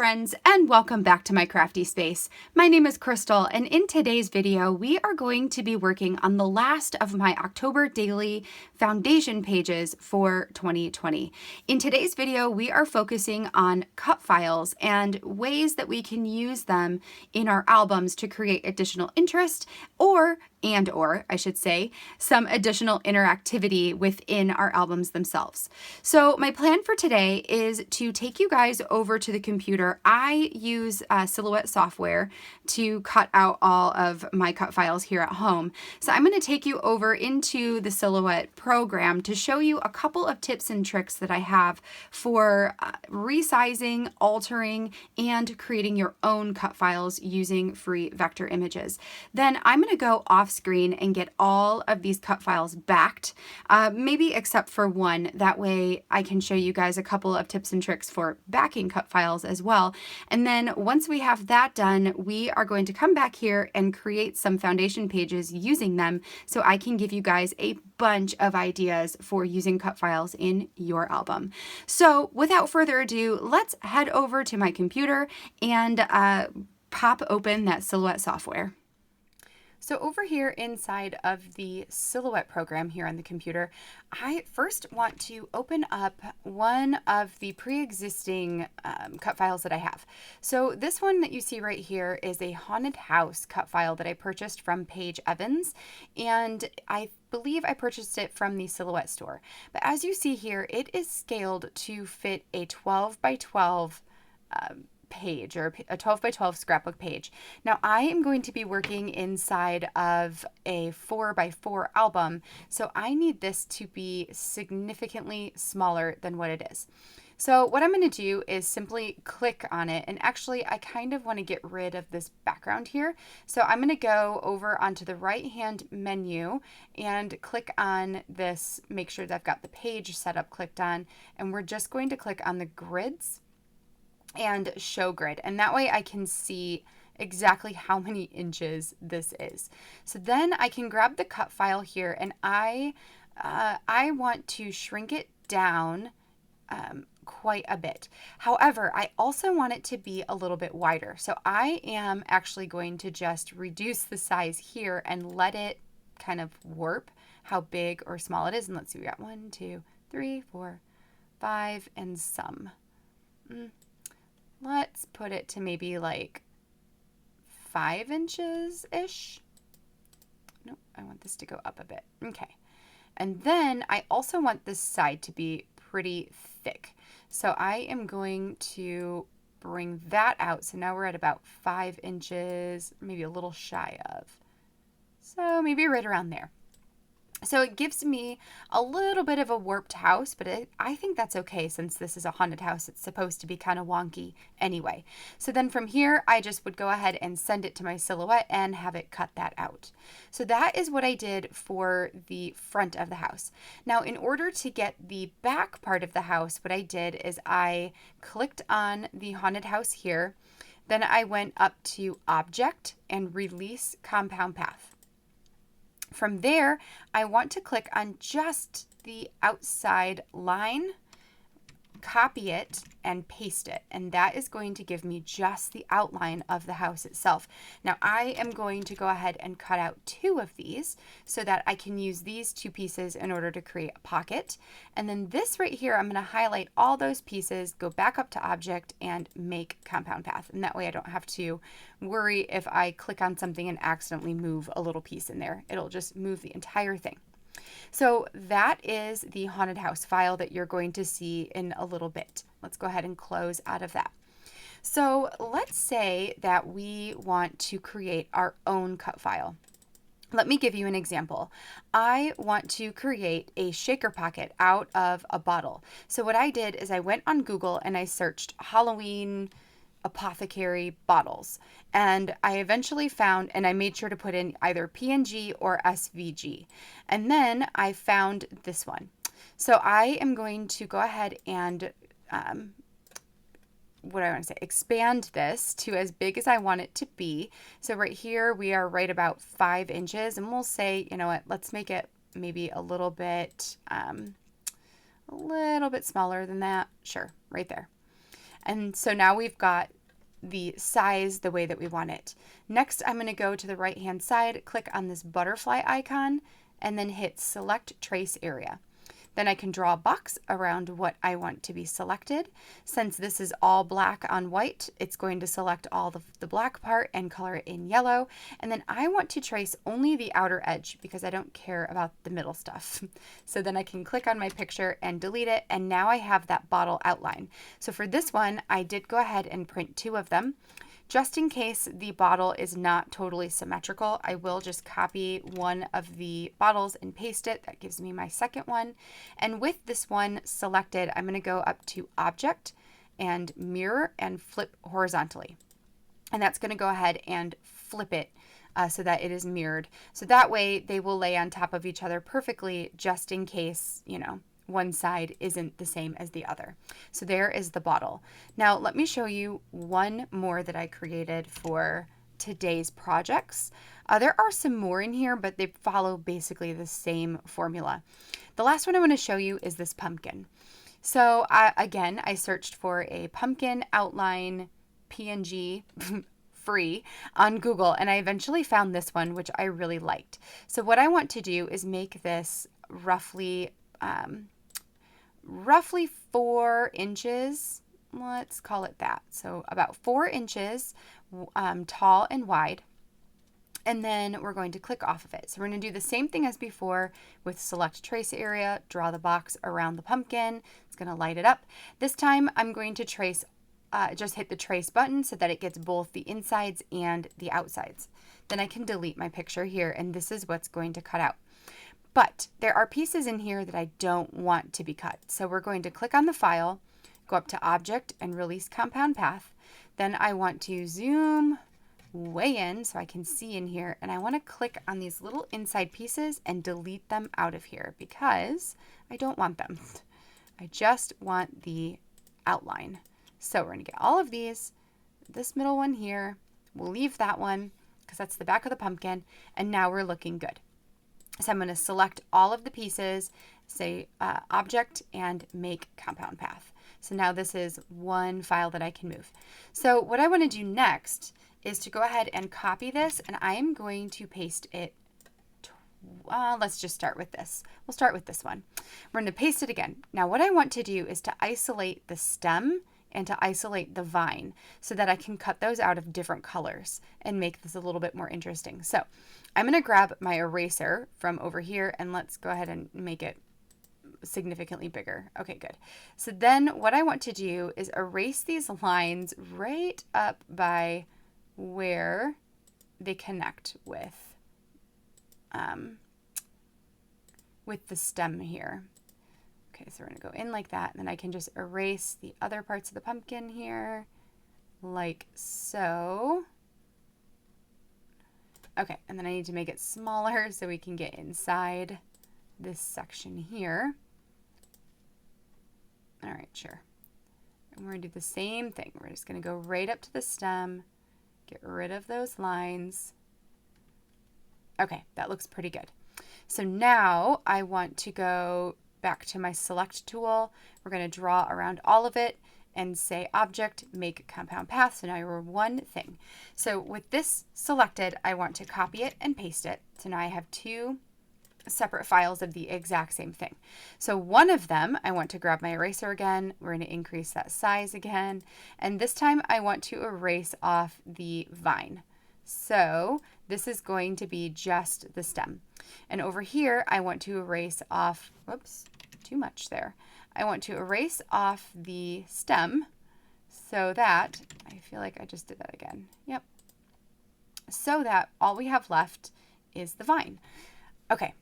friends, and welcome back to my crafty space. My name is Crystal, and in today's video, we are going to be working on the last of my October daily foundation pages for 2020. In today's video, we are focusing on cut files and ways that we can use them in our albums to create additional interest or I should say, some additional interactivity within our albums themselves. So my plan for today is to take you guys over to the computer. I use Silhouette software to cut out all of my cut files here at home. So I'm going to take you over into the Silhouette program to show you a couple of tips and tricks that I have for resizing, altering, and creating your own cut files using free vector images. Then I'm going to go off screen and get all of these cut files backed, maybe except for one. That way I can show you guys a couple of tips and tricks for backing cut files as well. And then once we have that done, we are going to come back here and create some foundation pages using them so I can give you guys a bunch of ideas for using cut files in your album. So without further ado, let's head over to my computer and pop open that Silhouette software. So over here inside of the Silhouette program here on the computer, I first want to open up one of the pre-existing cut files that I have. So this one that you see right here is a haunted house cut file that I purchased from Paige Evans, and I believe I purchased it from the Silhouette store. But as you see here, it is scaled to fit a 12 by 12 page, or a 12 by 12 scrapbook page. Now I am going to be working inside of a 4 by 4 album, so I need this to be significantly smaller than what it is. So what I'm going to do is simply click on it, and actually I kind of want to get rid of this background here. So I'm going to go over onto the right hand menu and click on this, make sure that I've got the page setup clicked on, and we're just going to click on the grids and show grid, and that way I can see exactly how many inches this is. So then I can grab the cut file here, and I want to shrink it down quite a bit. However, I also want it to be a little bit wider. So I am actually going to just reduce the size here and let it kind of warp how big or small it is. And let's see, we got 1, 2, 3, 4, 5, and some. Let's put it to maybe like 5 inches-ish. Nope, I want this to go up a bit. Okay. And then I also want this side to be pretty thick. So I am going to bring that out. So now we're at about 5 inches, maybe a little shy of. So maybe right around there. So it gives me a little bit of a warped house, but I think that's okay since this is a haunted house. It's supposed to be kind of wonky anyway. So then from here, I just would go ahead and send it to my Silhouette and have it cut that out. So that is what I did for the front of the house. Now, in order to get the back part of the house, what I did is I clicked on the haunted house here. Then I went up to Object and Release Compound Path. From there, I want to click on just the outside line, copy it, and paste it. And that is going to give me just the outline of the house itself. Now, I am going to go ahead and cut out 2 of these so that I can use these 2 pieces in order to create a pocket. And then this right here, I'm going to highlight all those pieces, go back up to Object, and make Compound Path. And that way I don't have to worry if I click on something and accidentally move a little piece in there. It'll just move the entire thing. So that is the haunted house file that you're going to see in a little bit. Let's go ahead and close out of that. So let's say that we want to create our own cut file. Let me give you an example. I want to create a shaker pocket out of a bottle. So what I did is I went on Google and I searched Halloween apothecary bottles, and I eventually found, and I made sure to put in either PNG or SVG, and then I found this one. So I am going to go ahead and expand this to as big as I want it to be. So right here we are right about 5 inches, and we'll say, you know what, let's make it maybe a little bit smaller than that. Sure, right there. And so now we've got the size the way that we want it. Next, I'm going to go to the right-hand side, click on this butterfly icon, and then hit Select Trace Area. Then I can draw a box around what I want to be selected. Since this is all black on white, it's going to select all the black part and color it in yellow. And then I want to trace only the outer edge because I don't care about the middle stuff. So then I can click on my picture and delete it. And now I have that bottle outline. So for this one, I did go ahead and print 2 of them. Just in case the bottle is not totally symmetrical, I will just copy one of the bottles and paste it. That gives me my second one. And with this one selected, I'm going to go up to Object and Mirror and flip horizontally. And that's going to go ahead and flip it so that it is mirrored. So that way they will lay on top of each other perfectly, just in case, you know, one side isn't the same as the other. So there is the bottle. Now let me show you one more that I created for today's projects. There are some more in here, but they follow basically the same formula. The last one I want to show you is this pumpkin. So again, I searched for a pumpkin outline PNG free on Google, and I eventually found this one, which I really liked. So what I want to do is make this roughly 4 inches, let's call it that. So about 4 inches tall and wide. And then we're going to click off of it. So we're going to do the same thing as before with Select Trace Area, draw the box around the pumpkin. It's going to light it up. This time I'm going to trace, just hit the trace button so that it gets both the insides and the outsides. Then I can delete my picture here, and this is what's going to cut out. But there are pieces in here that I don't want to be cut. So we're going to click on the file, go up to Object and Release Compound Path. Then I want to zoom way in so I can see in here, and I want to click on these little inside pieces and delete them out of here because I don't want them. I just want the outline. So we're going to get all of these, this middle one here, we'll leave that one because that's the back of the pumpkin, and now we're looking good. So I'm going to select all of the pieces, say Object, and Make Compound Path. So now this is one file that I can move. So what I want to do next is to go ahead and copy this, and I am going to paste it. Let's just start with this. We'll start with this one. We're going to paste it again. Now what I want to do is to isolate the stem and to isolate the vine so that I can cut those out of different colors and make this a little bit more interesting. So I'm going to grab my eraser from over here, and let's go ahead and make it significantly bigger. Okay, good. So then what I want to do is erase these lines right up by where they connect with the stem here. Okay, so we're going to go in like that, and then I can just erase the other parts of the pumpkin here, like so. Okay, and then I need to make it smaller so we can get inside this section here. All right, sure. And we're going to do the same thing. We're just going to go right up to the stem, get rid of those lines. Okay, that looks pretty good. So now I want to go back to my Select tool. We're going to draw around all of it and say Object, Make Compound Path. So now you're one thing. So with this selected, I want to copy it and paste it. So now I have 2 separate files of the exact same thing. So one of them, I want to grab my eraser again. We're going to increase that size again. And this time I want to erase off the vine. So this is going to be just the stem. And over here, I want to erase off, whoops, too much there. I want to erase off the stem so that, I feel like I just did that again. Yep. So that all we have left is the vine. Okay.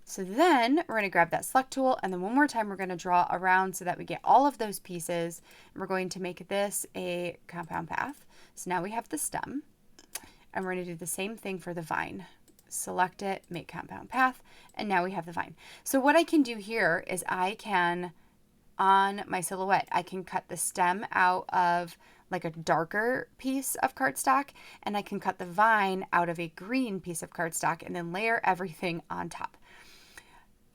So then we're going to grab that Select tool, and then one more time we're going to draw around so that we get all of those pieces. And we're going to make this a compound path. So now we have the stem, and we're going to do the same thing for the vine. Select it, make compound path, and now we have the vine. So what I can do here is I can, on my silhouette, I can cut the stem out of like a darker piece of cardstock, and I can cut the vine out of a green piece of cardstock and then layer everything on top.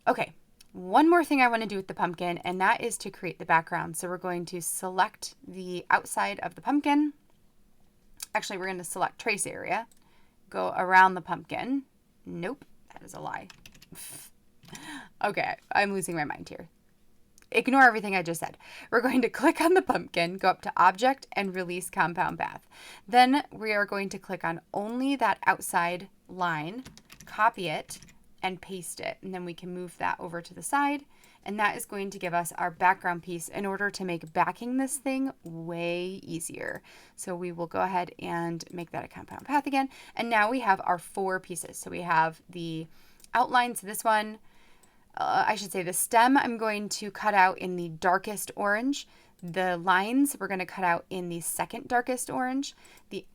Okay, One more thing I want to do with the pumpkin, and that is to create the background. So we're going to select the outside of the pumpkin. Actually, we're going to select trace area, go around the pumpkin. Nope, that is a lie. Okay, I'm losing my mind here. Ignore everything I just said. We're going to click on the pumpkin, go up to Object, and Release Compound Path. Then we are going to click on only that outside line, copy it, and paste it. And then we can move that over to the side. And that is going to give us our background piece in order to make backing this thing way easier. So we will go ahead and make that a compound path again. And now we have our 4 pieces. So we have the outline. So this one, I should say the stem, I'm going to cut out in the darkest orange. The lines we're going to cut out in the second darkest orange. The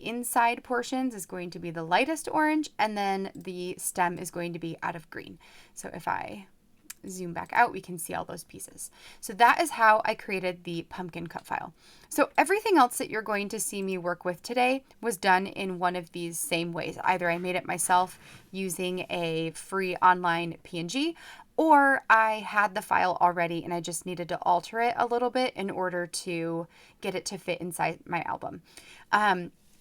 inside portions is going to be the lightest orange, and then the stem is going to be out of green. So if I zoom back out, we can see all those pieces. So that is how I created the pumpkin cut file. So everything else that you're going to see me work with today was done in one of these same ways. Either I made it myself using a free online PNG, or I had the file already and I just needed to alter it a little bit in order to get it to fit inside my album.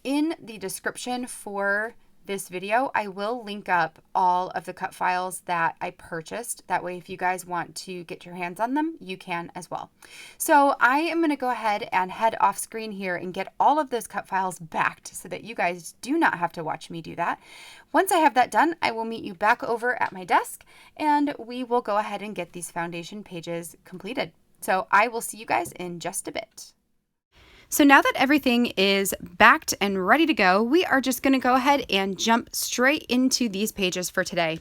In the description for this video, I will link up all of the cut files that I purchased. That way, if you guys want to get your hands on them, you can as well. So I am going to go ahead and head off screen here and get all of those cut files backed so that you guys do not have to watch me do that. Once I have that done, I will meet you back over at my desk and we will go ahead and get these foundation pages completed. So I will see you guys in just a bit. So now that everything is backed and ready to go, we are just going to go ahead and jump straight into these pages for today.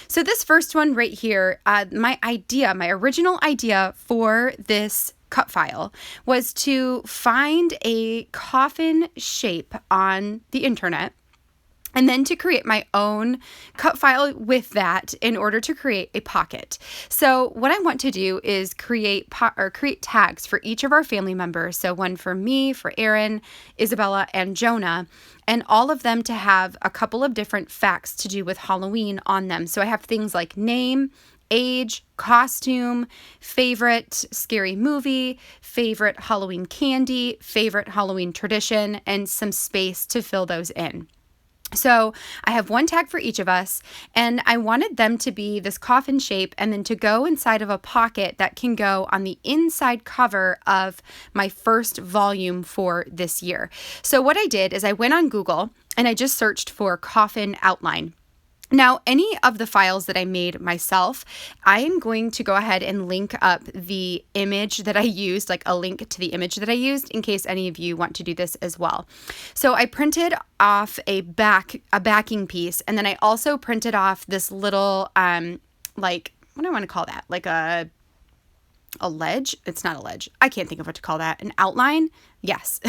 So this first one right here, my original idea for this cut file was to find a coffin shape on the internet, and then to create my own cut file with that in order to create a pocket. So what I want to do is create tags for each of our family members. So one for me, for Aaron, Isabella, and Jonah, and all of them to have a couple of different facts to do with Halloween on them. So I have things like name, age, costume, favorite scary movie, favorite Halloween candy, favorite Halloween tradition, and some space to fill those in. So I have one tag for each of us, and I wanted them to be this coffin shape and then to go inside of a pocket that can go on the inside cover of my first volume for this year. So what I did is I went on Google and I just searched for coffin outline. Now, any of the files that I made myself, I am going to go ahead and link up the image that I used, like a link to the image that I used, in case any of you want to do this as well. So I printed off a backing piece, and then I also printed off this little, what do I want to call that? Like a ledge? It's not a ledge. I can't think of what to call that. An outline? Yes,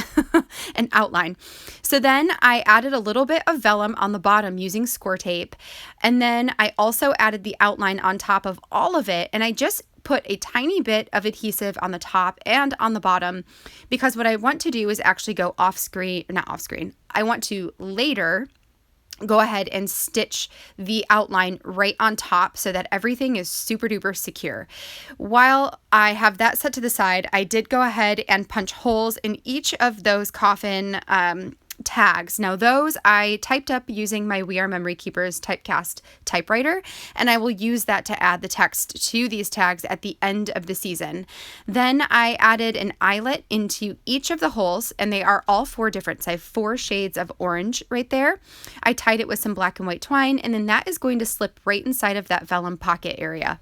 an outline. So then I added a little bit of vellum on the bottom using score tape. And then I also added the outline on top of all of it. And I just put a tiny bit of adhesive on the top and on the bottom, because what I want to do is actually go not off screen. I want to later go ahead and stitch the outline right on top so that everything is super duper secure. While I have that set to the side, I did go ahead and punch holes in each of those coffin tags. Now those I typed up using my We Are Memory Keepers typecast typewriter, and I will use that to add the text to these tags at the end of the season. Then I added an eyelet into each of the holes, and they are all 4 different. So I have 4 shades of orange right there. I tied it with some black and white twine, and then that is going to slip right inside of that vellum pocket area.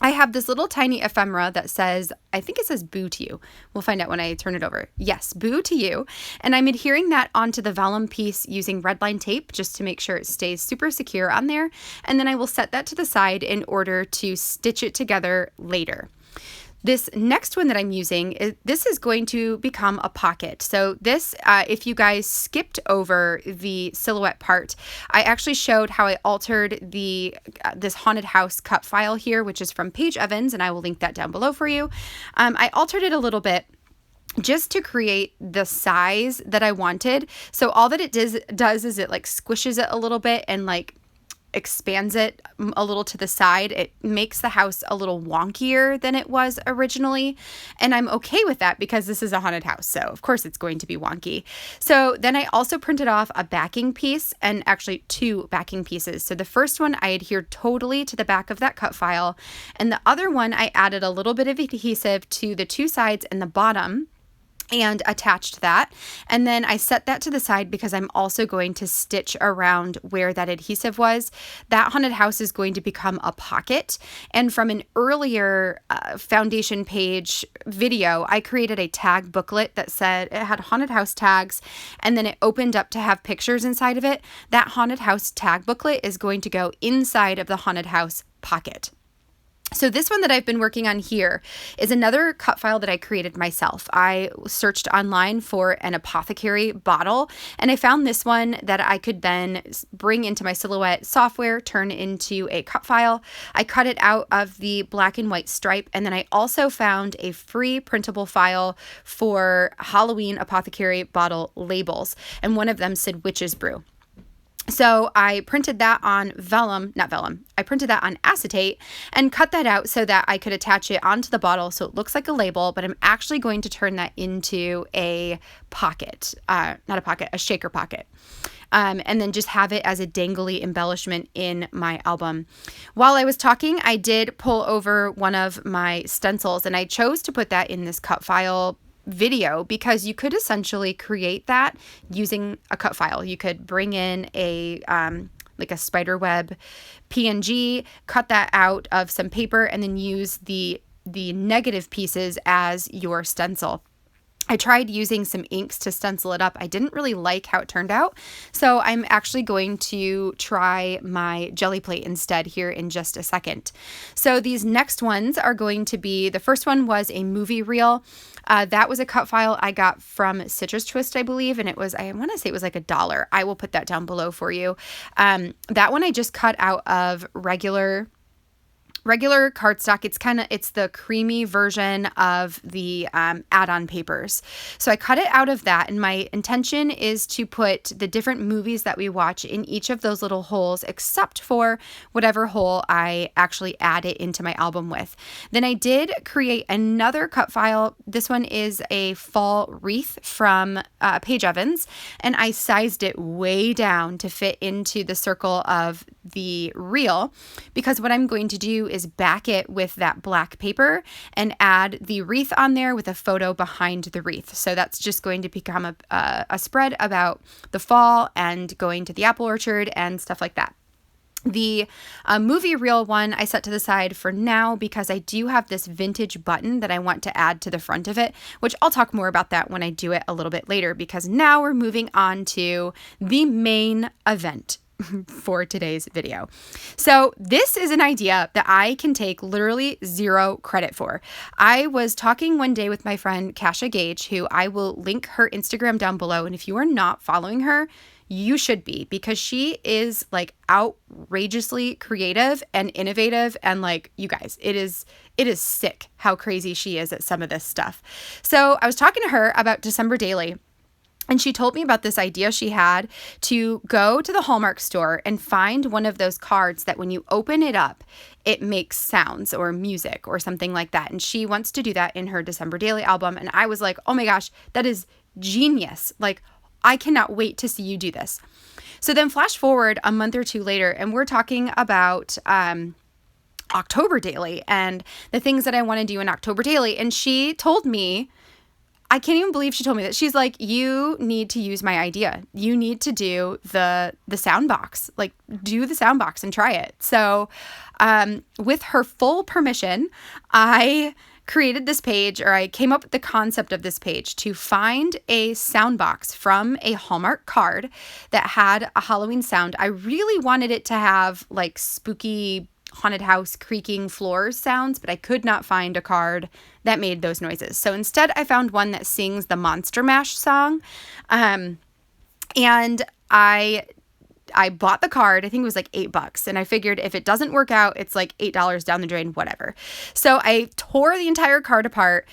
I have this little tiny ephemera that says, I think it says boo to you. We'll find out when I turn it over. Yes, boo to you. And I'm adhering that onto the vellum piece using red line tape just to make sure it stays super secure on there. And then I will set that to the side in order to stitch it together later. This next one that I'm using, this is going to become a pocket. So this, if you guys skipped over the silhouette part, I actually showed how I altered this haunted house cut file here, which is from Paige Evans, and I will link that down below for you. I altered it a little bit just to create the size that I wanted. So all that it does is it like squishes it a little bit and like expands it a little to the side, it makes the house a little wonkier than it was originally. And I'm okay with that because this is a haunted house. So of course it's going to be wonky. So then I also printed off a backing piece, and actually 2 backing pieces. So the first one I adhered totally to the back of that cut file. And the other one I added a little bit of adhesive to the 2 sides and the bottom and attached that. And then I set that to the side because I'm also going to stitch around where that adhesive was. That haunted house is going to become a pocket. And from an earlier foundation page video, I created a tag booklet that said it had haunted house tags, and then it opened up to have pictures inside of it. That haunted house tag booklet is going to go inside of the haunted house pocket. So this one that I've been working on here is another cut file that I created myself. I searched online for an apothecary bottle, and I found this one that I could then bring into my Silhouette software, turn into a cut file. I cut it out of the black and white stripe, and then I also found a free printable file for Halloween apothecary bottle labels, and one of them said Witch's Brew. So I printed that on I printed that on acetate and cut that out so that I could attach it onto the bottle so it looks like a label, but I'm actually going to turn that into a pocket, a shaker pocket. And then just have it as a dangly embellishment in my album. While I was talking, I did pull over one of my stencils, and I chose to put that in this cut file video because you could essentially create that using a cut file. You could bring in a like a spider web PNG, cut that out of some paper, and then use the negative pieces as your stencil. I tried using some inks to stencil it up. I didn't really like how it turned out, so I'm actually going to try my jelly plate instead here in just a second. So these next ones are going to be, the first one was a movie reel. That was a cut file I got from Citrus Twist, I believe, and I want to say it was like $1. I will put that down below for you. That one I just cut out of regular cardstock. It's the creamy version of the add-on papers. So I cut it out of that, and my intention is to put the different movies that we watch in each of those little holes, except for whatever hole I actually add it into my album with. Then I did create another cut file. This one is a fall wreath from Paige Evans, and I sized it way down to fit into the circle of the reel, because what I'm going to do is back it with that black paper and add the wreath on there with a photo behind the wreath. So that's just going to become a spread about the fall and going to the apple orchard and stuff like that. The movie reel one I set to the side for now because I do have this vintage button that I want to add to the front of it, which I'll talk more about that when I do it a little bit later, because now we're moving on to the main event for today's video. So this is an idea that I can take literally 0 credit for. I was talking one day with my friend Kasha Gage, who I will link her Instagram down below. And if you are not following her, you should be, because she is like outrageously creative and innovative. And like, you guys, it is sick how crazy she is at some of this stuff. So I was talking to her about December Daily, and she told me about this idea she had to go to the Hallmark store and find one of those cards that when you open it up, it makes sounds or music or something like that. And she wants to do that in her December Daily album. And I was like, oh my gosh, that is genius. Like, I cannot wait to see you do this. So then flash forward a month or 2 later, and we're talking about October Daily and the things that I want to do in October Daily. And she told me, I can't even believe she told me that. She's like, you need to use my idea. You need to do the sound box. Like, do the sound box and try it. So with her full permission, I created this page, or I came up with the concept of this page to find a sound box from a Hallmark card that had a Halloween sound. I really wanted it to have like spooky haunted house creaking floors sounds, but I could not find a card that made those noises. So instead I found one that sings the Monster Mash song. And I bought the card. I think it was like $8. And I figured if it doesn't work out, it's like $8 down the drain, whatever. So I tore the entire card apart,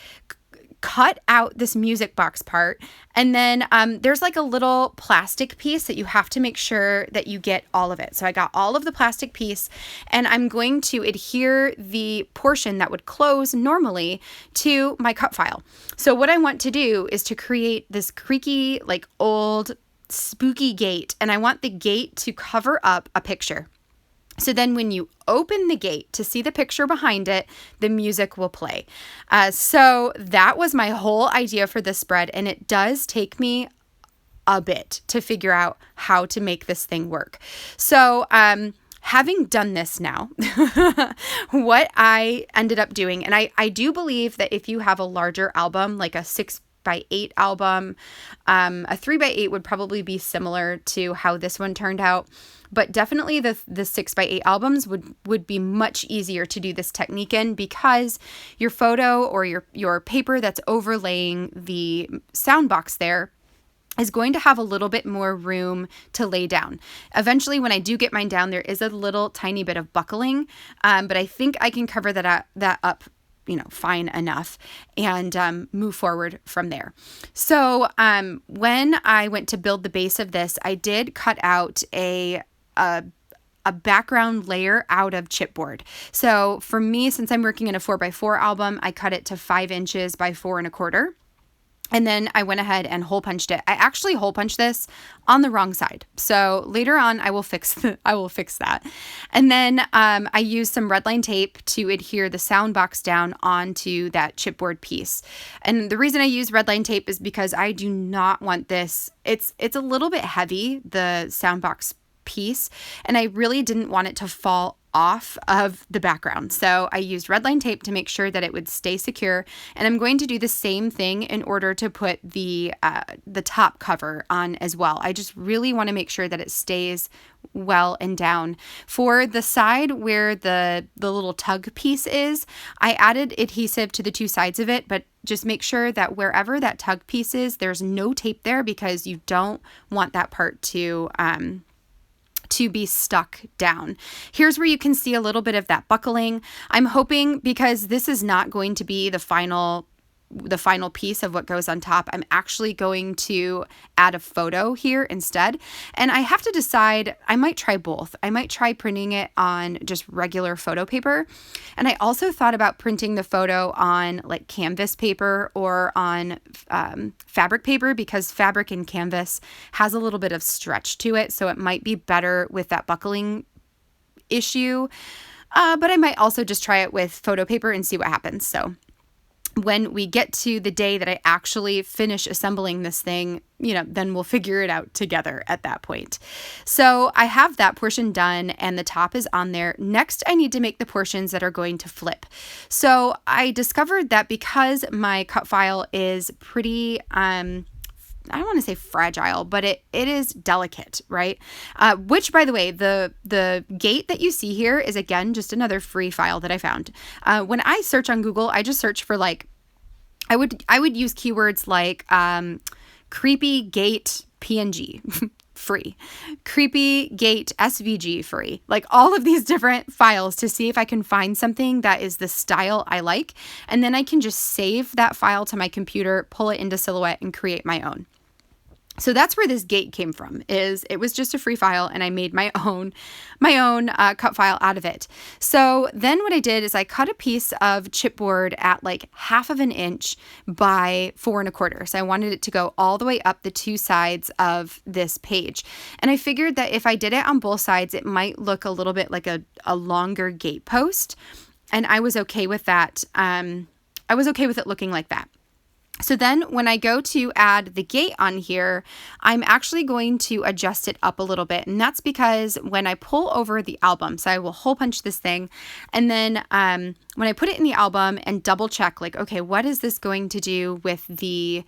cut out this music box part, and then there's like a little plastic piece that you have to make sure that you get all of it. So I got all of the plastic piece, and I'm going to adhere the portion that would close normally to my cut file. So what I want to do is to create this creaky, like old spooky gate, and I want the gate to cover up a picture. So then when you open the gate to see the picture behind it, the music will play. So that was my whole idea for this spread, and it does take me a bit to figure out how to make this thing work. So having done this now, what I ended up doing, and I do believe that if you have a larger album, like a 6x8 album, a 3x8 would probably be similar to how this one turned out. But definitely the 6x8 albums would be much easier to do this technique in, because your photo or your paper that's overlaying the sound box there is going to have a little bit more room to lay down. Eventually, when I do get mine down, there is a little tiny bit of buckling, but I think I can cover that up fine enough, and move forward from there. So when I went to build the base of this, I did cut out a background layer out of chipboard. So for me, since I'm working in a 4x4 album, I cut it to 5 inches by 4 1/4. And then I went ahead and hole punched it. I actually hole punched this on the wrong side. So later on, I will fix that. And then I used some red line tape to adhere the sound box down onto that chipboard piece. And the reason I use red line tape is because I do not want this. It's a little bit heavy, the sound box piece, and I really didn't want it to fall off of the background. So I used red line tape to make sure that it would stay secure, and I'm going to do the same thing in order to put the top cover on as well. I just really want to make sure that it stays well and down. For the side where the little tug piece is, I added adhesive to the two sides of it, but just make sure that wherever that tug piece is, there's no tape there, because you don't want that part to be stuck down. Here's where you can see a little bit of that buckling. I'm hoping, because this is not going to be the final piece of what goes on top, I'm actually going to add a photo here instead. And I have to decide, I might try both. I might try printing it on just regular photo paper. And I also thought about printing the photo on like canvas paper or on fabric paper, because fabric and canvas has a little bit of stretch to it. So it might be better with that buckling issue. But I might also just try it with photo paper and see what happens. So when we get to the day that I actually finish assembling this thing, then we'll figure it out together at that point. So I have that portion done, and the top is on there. Next, I need to make the portions that are going to flip. So I discovered that because my cut file is pretty, I don't want to say fragile, but it is delicate, right? Which, by the way, the gate that you see here is, again, just another free file that I found. When I search on Google, I just search for I would use keywords like creepy gate PNG free, creepy gate SVG free, like all of these different files to see if I can find something that is the style I like. And then I can just save that file to my computer, pull it into Silhouette, and create my own. So that's where this gate came from. It was just a free file, and I made my own cut file out of it. So then what I did is I cut a piece of chipboard at like 1/2 inch by 4 1/4. So I wanted it to go all the way up the two sides of this page. And I figured that if I did it on both sides, it might look a little bit like a longer gate post. And I was okay with that. I was okay with it looking like that. So then when I go to add the gate on here, I'm actually going to adjust it up a little bit. And that's because when I pull over the album, so I will hole punch this thing. And then when I put it in the album and double check, like, okay, what is this going to do with the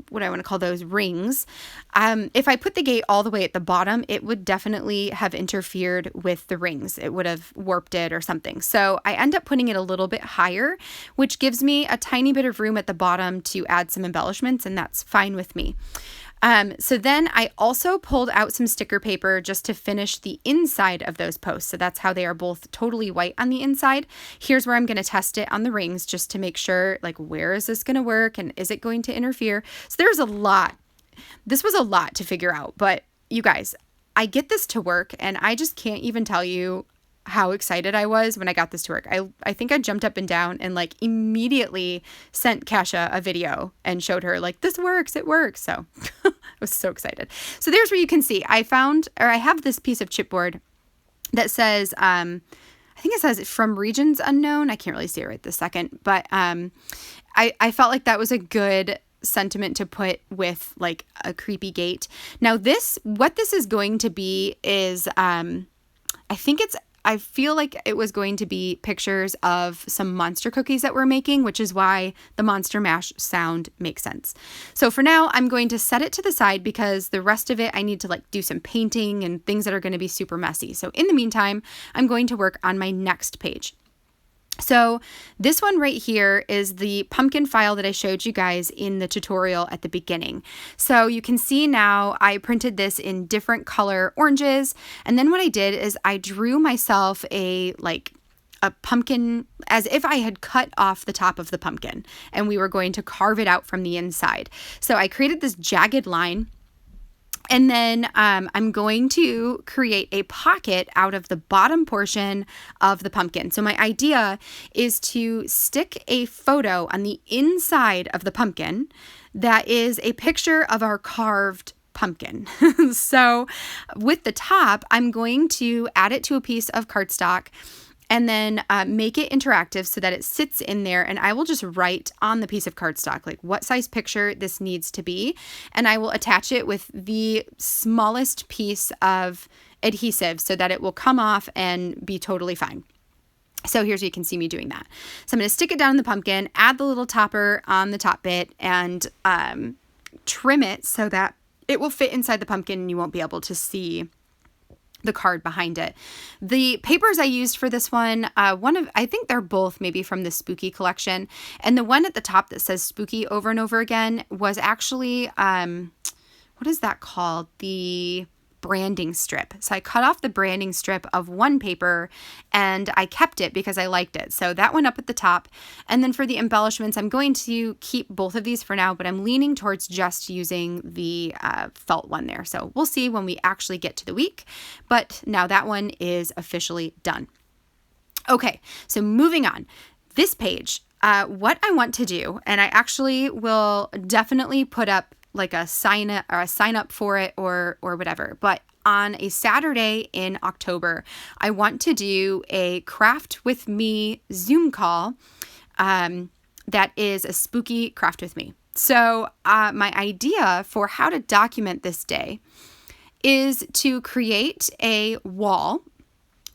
what I want to call those rings. If I put the gate all the way at the bottom, it would definitely have interfered with the rings. It would have warped it or something. So I end up putting it a little bit higher, which gives me a tiny bit of room at the bottom to add some embellishments, and that's fine with me. So then I also pulled out some sticker paper just to finish the inside of those posts. So that's how they are both totally white on the inside. Here's where I'm going to test it on the rings just to make sure, like, where is this going to work and is it going to interfere? So there's a lot. This was a lot to figure out, but you guys, I get this to work and I just can't even tell you how excited I was when I got this to work. I think I jumped up and down and like immediately sent Kasha a video and showed her like, this works, it works. So I was so excited. So there's where you can see I have this piece of chipboard that says, I think it says from regions unknown. I can't really see it right this second, but I felt like that was a good sentiment to put with like a creepy gate. Now what this is going to be is, I feel like it was going to be pictures of some monster cookies that we're making, which is why the monster mash sound makes sense. So for now, I'm going to set it to the side because the rest of it, I need to like do some painting and things that are going to be super messy. So in the meantime, I'm going to work on my next page. So this one right here is the pumpkin file that I showed you guys in the tutorial at the beginning. So you can see now I printed this in different color oranges. And then what I did is I drew myself a pumpkin as if I had cut off the top of the pumpkin and we were going to carve it out from the inside. So I created this jagged line. And then I'm going to create a pocket out of the bottom portion of the pumpkin. So my idea is to stick a photo on the inside of the pumpkin that is a picture of our carved pumpkin. So with the top, I'm going to add it to a piece of cardstock and then make it interactive so that it sits in there, and I will just write on the piece of cardstock like what size picture this needs to be, and I will attach it with the smallest piece of adhesive so that it will come off and be totally fine. So here's where you can see me doing that. So I'm going to stick it down in the pumpkin, add the little topper on the top bit, and trim it so that it will fit inside the pumpkin and you won't be able to see the card behind it. The papers I used for this one, I think they're both maybe from the Spooky collection. And the one at the top that says Spooky over and over again was actually, what is that called? The branding strip. So I cut off the branding strip of one paper and I kept it because I liked it. So that went up at the top. And then for the embellishments, I'm going to keep both of these for now, but I'm leaning towards just using the felt one there. So we'll see when we actually get to the week. But now that one is officially done. Okay, so moving on. This page, what I want to do, and I actually will definitely put up like a sign up for it or whatever. But on a Saturday in October, I want to do a Craft with Me Zoom call that is a spooky Craft with Me. So my idea for how to document this day is to create a wall,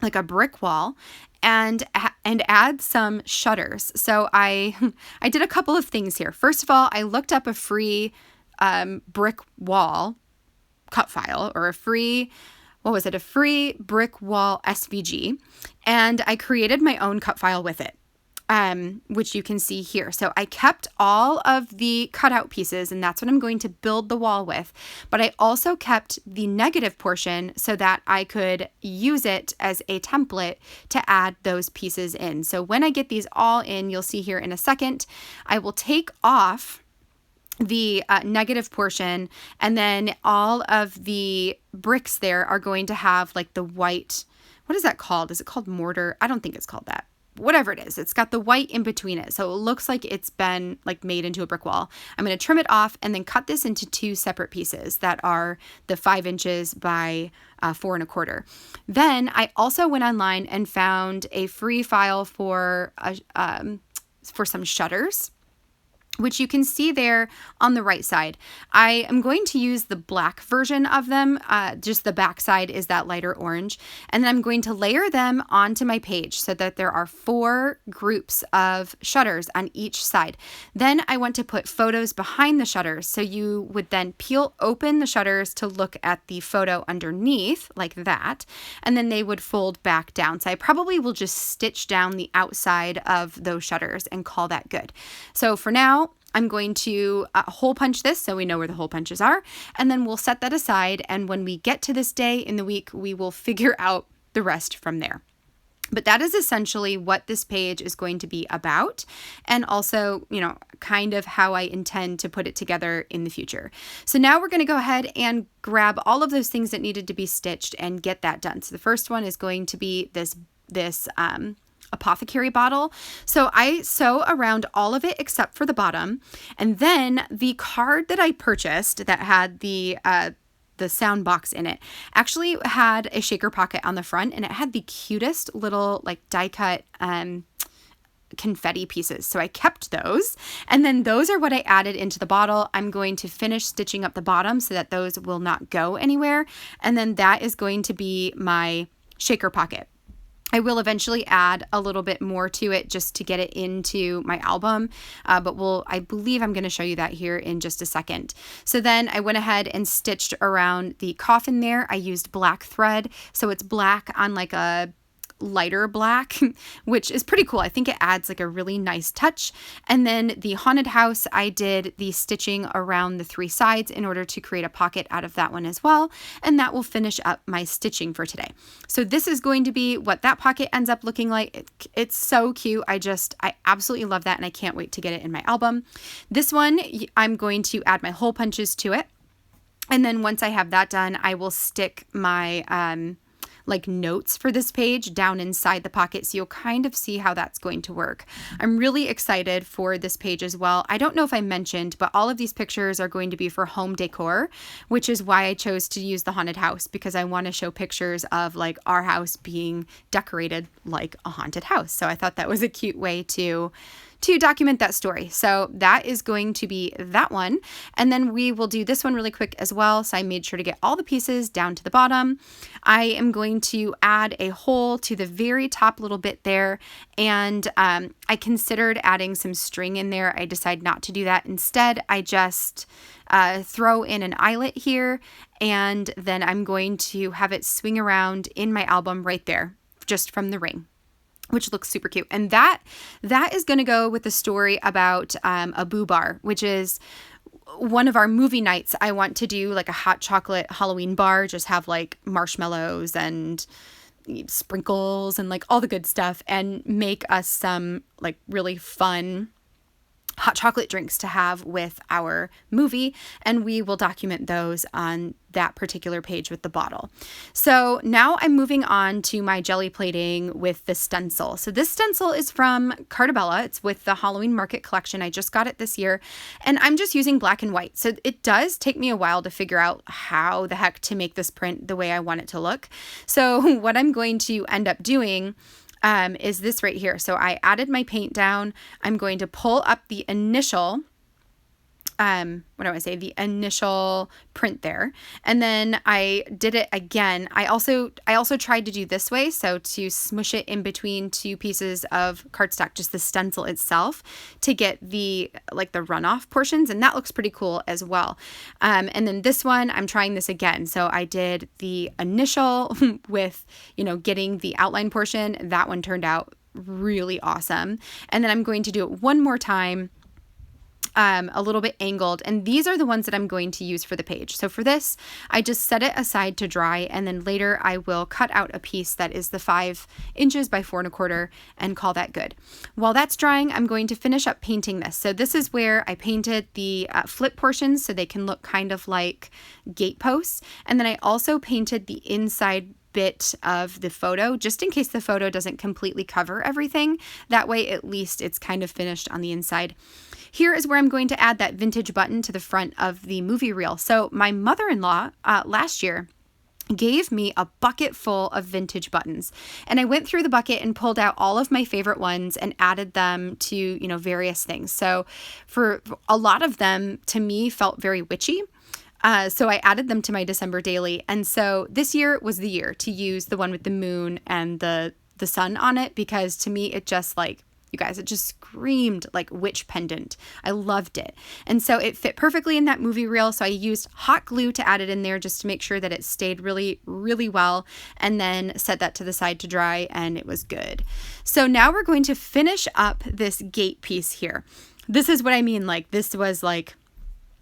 like a brick wall, and add some shutters. So I did a couple of things here. First of all, I looked up a free brick wall cut file, or a free brick wall SVG, and I created my own cut file with it, which you can see here. So I kept all of the cutout pieces, and that's what I'm going to build the wall with, but I also kept the negative portion so that I could use it as a template to add those pieces in. So when I get these all in, you'll see here in a second, I will take off the negative portion, and then all of the bricks there are going to have like the white, what is that called? Is it called mortar? I don't think it's called that. Whatever it is, it's got the white in between it. So it looks like it's been like made into a brick wall. I'm going to trim it off and then cut this into two separate pieces that are the 5 inches by 4 1/4. Then I also went online and found a free file for some shutters, which you can see there on the right side. I am going to use the black version of them. Just the back side is that lighter orange. And then I'm going to layer them onto my page so that there are 4 groups of shutters on each side. Then I want to put photos behind the shutters. So you would then peel open the shutters to look at the photo underneath like that. And then they would fold back down. So I probably will just stitch down the outside of those shutters and call that good. So for now, now I'm going to hole punch this so we know where the hole punches are, and then we'll set that aside, and when we get to this day in the week, we will figure out the rest from there. But that is essentially what this page is going to be about, and also, kind of how I intend to put it together in the future. So now we're going to go ahead and grab all of those things that needed to be stitched and get that done. So the first one is going to be this apothecary bottle. So I sew around all of it except for the bottom. And then the card that I purchased that had the sound box in it actually had a shaker pocket on the front, and it had the cutest little like die cut confetti pieces. So I kept those, and then those are what I added into the bottle. I'm going to finish stitching up the bottom so that those will not go anywhere. And then that is going to be my shaker pocket. I will eventually add a little bit more to it just to get it into my album, but I believe I'm going to show you that here in just a second. So then I went ahead and stitched around the coffin there. I used black thread, so it's black on like a lighter black, which is pretty cool. I think it adds like a really nice touch. And then the haunted house, I did the stitching around the 3 sides in order to create a pocket out of that one as well. And that will finish up my stitching for today. So this is going to be what that pocket ends up looking like. It's so cute. I absolutely love that, and I can't wait to get it in my album. This one, I'm going to add my hole punches to it. And then once I have that done, I will stick my like notes for this page down inside the pocket, so you'll kind of see how that's going to work. I'm really excited for this page as well. I don't know if I mentioned, but all of these pictures are going to be for home decor, which is why I chose to use the haunted house, because I want to show pictures of like our house being decorated like a haunted house. So I thought that was a cute way to document that story. So that is going to be that one. And then we will do this one really quick as well. So I made sure to get all the pieces down to the bottom. I am going to add a hole to the very top little bit there. And I considered adding some string in there. I decided not to do that. Instead, I just throw in an eyelet here, and then I'm going to have it swing around in my album right there, just from the ring, which looks super cute. And that is going to go with the story about a boo bar, which is one of our movie nights. I want to do like a hot chocolate Halloween bar, just have like marshmallows and sprinkles and like all the good stuff, and make us some like really fun hot chocolate drinks to have with our movie, and we will document those on that particular page with the bottle. So now I'm moving on to my jelly plating with the stencil. So this stencil is from Cartabella. It's with the Halloween Market collection. I just got it this year, and I'm just using black and white. So it does take me a while to figure out how the heck to make this print the way I want it to look. So what I'm going to end up doing is this right here. So I added my paint down. I'm going to pull up the initial, the initial print there. And then I did it again. I also tried to do this way. So to smush it in between 2 pieces of cardstock, just the stencil itself, to get the runoff portions. And that looks pretty cool as well. And then this one, I'm trying this again. So I did the initial with, getting the outline portion. That one turned out really awesome. And then I'm going to do it one more time, a little bit angled, and these are the ones that I'm going to use for the page. So for this, I just set it aside to dry, and then later I will cut out a piece that is the 5 inches by 4 1/4 and call that good. While that's drying, I'm going to finish up painting this. So this is where I painted the flip portions so they can look kind of like gate posts, and then I also painted the inside bit of the photo, just in case the photo doesn't completely cover everything. That way, at least it's kind of finished on the inside. Here is where I'm going to add that vintage button to the front of the movie reel. So my mother-in-law last year gave me a bucket full of vintage buttons, and I went through the bucket and pulled out all of my favorite ones and added them to, various things. So for a lot of them, to me, felt very witchy. So I added them to my December daily. And so this year was the year to use the one with the moon and the sun on it, because to me, it just you guys, it just screamed like witch pendant. I loved it. And so it fit perfectly in that movie reel. So I used hot glue to add it in there just to make sure that it stayed really, really well, and then set that to the side to dry, and it was good. So now we're going to finish up this gate piece here. this is what I mean. Like, this was like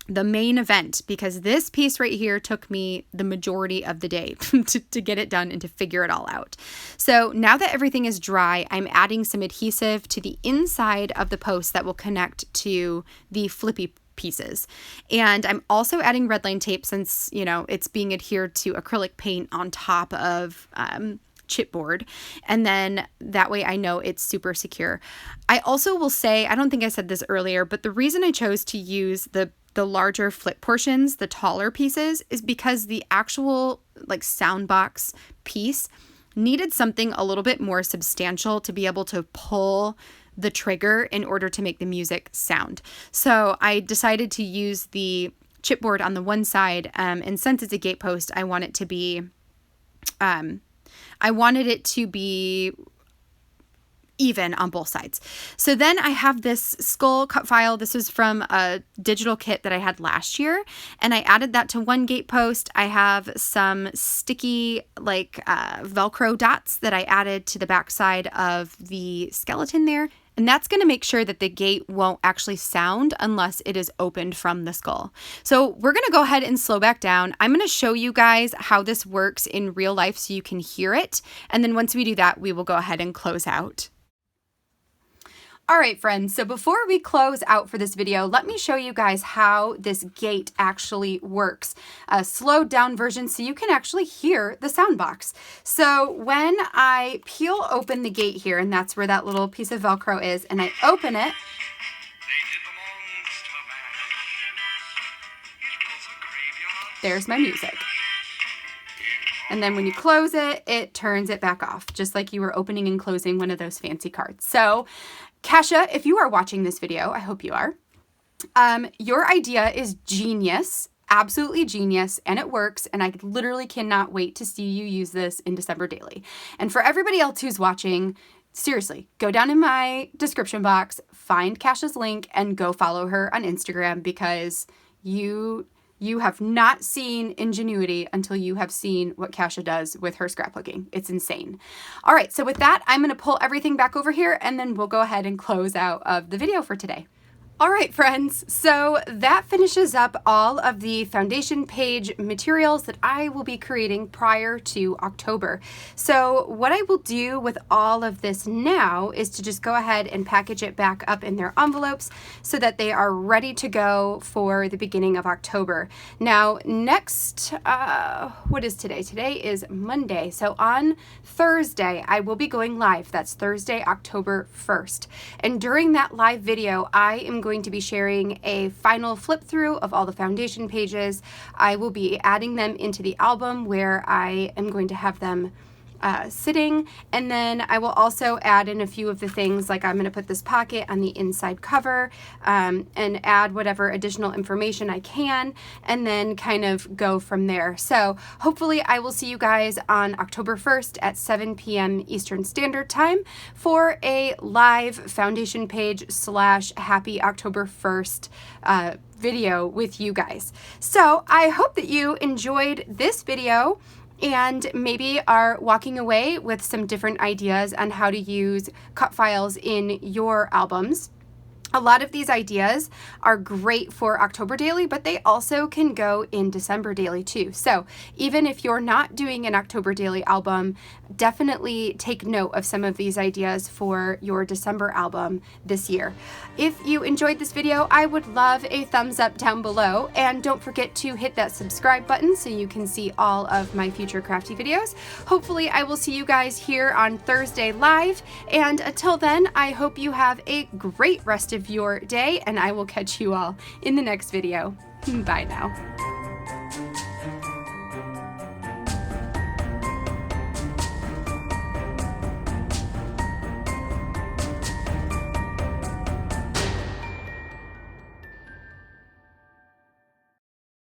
the main event, because this piece right here took me the majority of the day to get it done and to figure it all out. So now that everything is dry, I'm adding some adhesive to the inside of the post that will connect to the flippy pieces. And I'm also adding red line tape, since, you know, it's being adhered to acrylic paint on top of chipboard, and then that way I know it's super secure. I also will say, I don't think I said this earlier, but the reason I chose to use the larger flip portions, the taller pieces, is because the actual like sound box piece needed something a little bit more substantial to be able to pull the trigger in order to make the music sound. So I decided to use the chipboard on the one side, and since it's a gate post, I wanted it to be even on both sides. So then I have this skull cut file. This is from a digital kit that I had last year, and I added that to one gate post. I have some sticky like Velcro dots that I added to the back side of the skeleton there. And that's going to make sure that the gate won't actually sound unless it is opened from the skull. So we're going to go ahead and slow back down. I'm going to show you guys how this works in real life so you can hear it. And then once we do that, we will go ahead and close out. All right, friends, so before we close out for this video, let me show you guys how this gate actually works. A slowed down version so you can actually hear the sound box. So when I peel open the gate here, and that's where that little piece of Velcro is, and I open it, there's my music. And then when you close it, it turns it back off, just like you were opening and closing one of those fancy cards. So Kasha, if you are watching this video, I hope you are, your idea is genius, absolutely genius, and it works, and I literally cannot wait to see you use this in December Daily. And for everybody else who's watching, seriously, go down in my description box, find Kasha's link, and go follow her on Instagram, because you have not seen ingenuity until you have seen what Kasha does with her scrapbooking. It's insane. All right, so with that, I'm gonna pull everything back over here, and then we'll go ahead and close out of the video for today. All right, friends, so that finishes up all of the foundation page materials that I will be creating prior to October. So what I will do with all of this now is to just go ahead and package it back up in their envelopes so that they are ready to go for the beginning of October. Now, next, what is today? Today is Monday. So on Thursday, I will be going live. That's Thursday, October 1st. And during that live video, I am going to be sharing a final flip through of all the foundation pages. I will be adding them into the album where I am going to have them sitting, and then I will also add in a few of the things, like I'm going to put this pocket on the inside cover, and add whatever additional information I can, and then kind of go from there. So hopefully I will see you guys on October 1st at 7 p.m. Eastern Standard Time for a live foundation page / happy October 1st video with you guys. So I hope that you enjoyed this video and maybe are walking away with some different ideas on how to use cut files in your albums. A lot of these ideas are great for October Daily, but they also can go in December Daily too. So even if you're not doing an October Daily album, definitely take note of some of these ideas for your December album this year. If you enjoyed this video, I would love a thumbs up down below, and don't forget to hit that subscribe button so you can see all of my future crafty videos. Hopefully I will see you guys here on Thursday live, and until then, I hope you have a great rest of your day, and I will catch you all in the next video. Bye now.